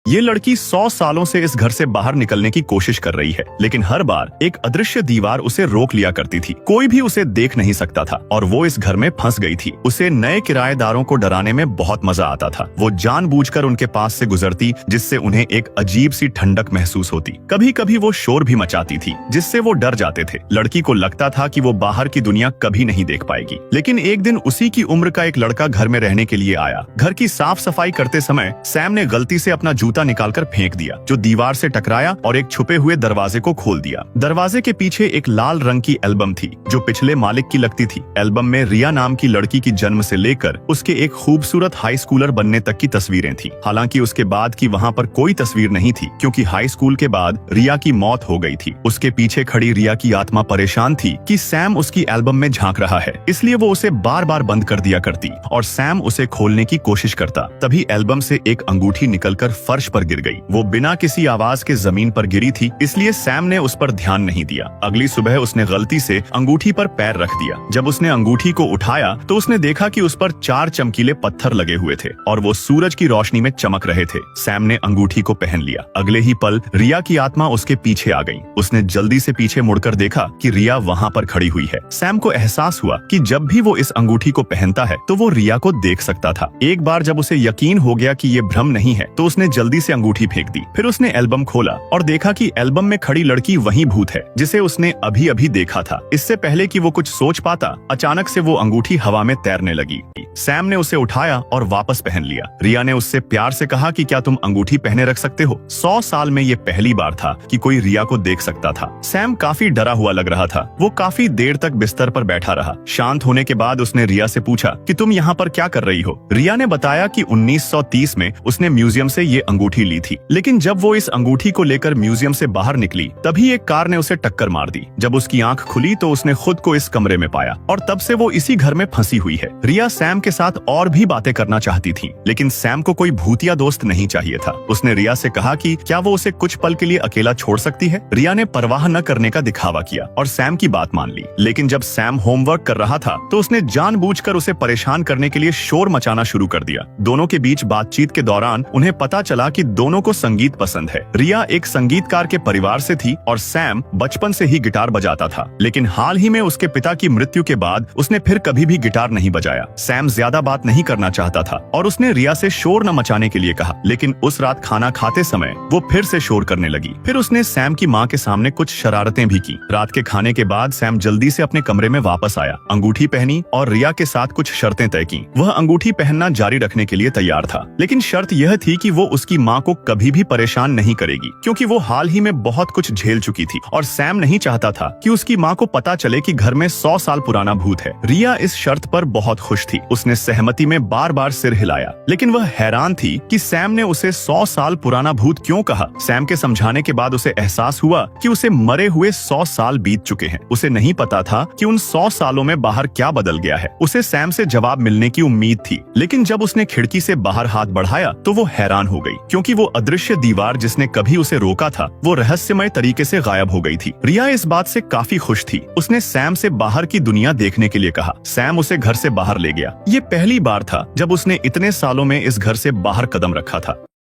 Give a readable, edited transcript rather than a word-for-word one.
ये लड़की 100 सालों से इस घर से बाहर निकलने की कोशिश कर रही है, लेकिन हर बार एक अदृश्य दीवार उसे रोक लिया करती थी। कोई भी उसे देख नहीं सकता था और वो इस घर में फंस गई थी। उसे नए किराएदारों को डराने में बहुत मजा आता था। वो जानबूझकर उनके पास से गुजरती, जिससे उन्हें एक अजीब सी ठंडक महसूस होती। कभी कभी वो शोर भी मचाती थी, जिससे वो डर जाते थे। लड़की को लगता था कि वो बाहर की दुनिया कभी नहीं देख पाएगी। लेकिन एक दिन उसी की उम्र का एक लड़का घर में रहने के लिए आया। घर की साफ सफाई करते समय सैम ने गलती से अपना जूता निकालकर फेंक दिया, जो दीवार से टकराया और एक छुपे हुए दरवाजे को खोल दिया। दरवाजे के पीछे एक लाल रंग की एल्बम थी, जो पिछले मालिक की लगती थी। एल्बम में रिया नाम की लड़की की जन्म से लेकर उसके एक खूबसूरत हाई स्कूलर बनने तक की तस्वीरें थी। हालांकि उसके बाद की वहाँ पर कोई तस्वीर नहीं थी, क्योंकि हाई स्कूल के बाद रिया की मौत हो गई थी। उसके पीछे खड़ी रिया की आत्मा परेशान थी कि सैम उसकी एल्बम में झांक रहा है, इसलिए वो उसे बार बार बंद कर दिया करती और सैम उसे खोलने की कोशिश करता। तभी एल्बम से एक अंगूठी निकलकर फर्श पर गिर गई। वो बिना किसी आवाज के जमीन पर गिरी थी, इसलिए सैम ने उस पर ध्यान नहीं दिया। अगली सुबह उसने गलती से अंगूठी पर पैर रख दिया। जब उसने अंगूठी को उठाया तो उसने देखा कि उस पर 4 चमकीले पत्थर लगे हुए थे और वो सूरज की रोशनी में चमक रहे थे। सैम ने अंगूठी को पहन लिया। अगले ही पल रिया की आत्मा उसके पीछे आ गई। उसने जल्दी से पीछे मुड़कर देखा कि रिया वहाँ पर खड़ी हुई है। सैम को एहसास हुआ कि जब भी वो इस अंगूठी को पहनता है तो वो रिया को देख सकता था। एक बार जब उसे यकीन हो गया कि ये भ्रम नहीं है, तो उसने जल्दी से अंगूठी फेंक दी। फिर उसने एल्बम खोला और देखा कि एल्बम में खड़ी लड़की वही भूत है, जिसे उसने अभी अभी देखा था। इससे पहले कि वो कुछ सोच पाता, अचानक से वो अंगूठी हवा में तैरने लगी। सैम ने उसे उठाया और वापस पहन लिया। रिया ने उससे प्यार से कहा कि क्या तुम अंगूठी पहने रख सकते हो। 100 साल में ये पहली बार था कि कोई रिया को देख सकता था। सैम काफी डरा हुआ लग रहा था। वो काफी देर तक बिस्तर पर बैठा रहा। शांत होने के बाद उसने रिया से पूछा कि तुम यहाँ पर क्या कर रही हो। रिया ने बताया कि 1930 में उसने म्यूजियम से ये अंगूठी ली थी, लेकिन जब वो इस अंगूठी को लेकर म्यूजियम से बाहर निकली, तभी एक कार ने उसे टक्कर मार दी। जब उसकी आंख खुली तो उसने खुद को इस कमरे में पाया और तब से वो इसी घर में फंसी हुई है। रिया सैम के साथ और भी बातें करना चाहती थी, लेकिन सैम को कोई भूतिया दोस्त नहीं चाहिए था। उसने रिया से कहा कि क्या वो उसे कुछ पल के लिए अकेला छोड़ सकती है। रिया ने परवाह न करने का दिखावा किया और सैम की बात मान ली। लेकिन जब सैम होमवर्क कर रहा था तो उसने जानबूझकर उसे परेशान करने के लिए शोर मचाना शुरू कर दिया। दोनों के बीच बातचीत के दौरान उन्हें पता चला कि दोनों को संगीत पसंद है। रिया एक संगीतकार के परिवार से थी और सैम बचपन से ही गिटार बजाता था, लेकिन हाल ही में उसके पिता की मृत्यु के बाद उसने फिर कभी भी गिटार नहीं बजाया। सैम ज्यादा बात नहीं करना चाहता था और उसने रिया से शोर न मचाने के लिए कहा, लेकिन उस रात खाना खाते समय वो फिर से शोर करने लगी। फिर उसने सैम की माँ के सामने कुछ शरारतें भी की। रात के खाने के बाद सैम जल्दी से अपने कमरे में वापस आया, अंगूठी पहनी और रिया के साथ कुछ शर्तें तय की। वह अंगूठी पहनना जारी रखने के लिए तैयार था, लेकिन शर्त यह थी कि वो उसकी माँ को कभी भी परेशान नहीं करेगी, क्योंकि वो हाल ही में बहुत कुछ झेल चुकी थी और सैम नहीं चाहता था कि उसकी माँ को पता चले कि घर में 100 साल पुराना भूत है। रिया इस शर्त पर बहुत खुश थी। उसने सहमति में बार बार सिर हिलाया, लेकिन वह हैरान थी कि सैम ने उसे 100 साल पुराना भूत क्यों कहा। सैम के समझाने के बाद उसे एहसास हुआ कि उसे मरे हुए 100 साल बीत चुके हैं। उसे नहीं पता था कि उन 100 सालों में बाहर क्या बदल गया है। उसे सैम से जवाब मिलने की उम्मीद थी, लेकिन जब उसने खिड़की से बाहर हाथ बढ़ाया तो वो हैरान हो गई, क्योंकि वो अदृश्य दीवार जिसने कभी उसे रोका था, वो रहस्यमय तरीके से गायब हो गई थी। रिया इस बात से काफी खुश थी। उसने सैम से बाहर की दुनिया देखने के लिए कहा। सैम उसे घर से बाहर ले गया। ये पहली बार था जब उसने इतने सालों में इस घर से बाहर कदम रखा था।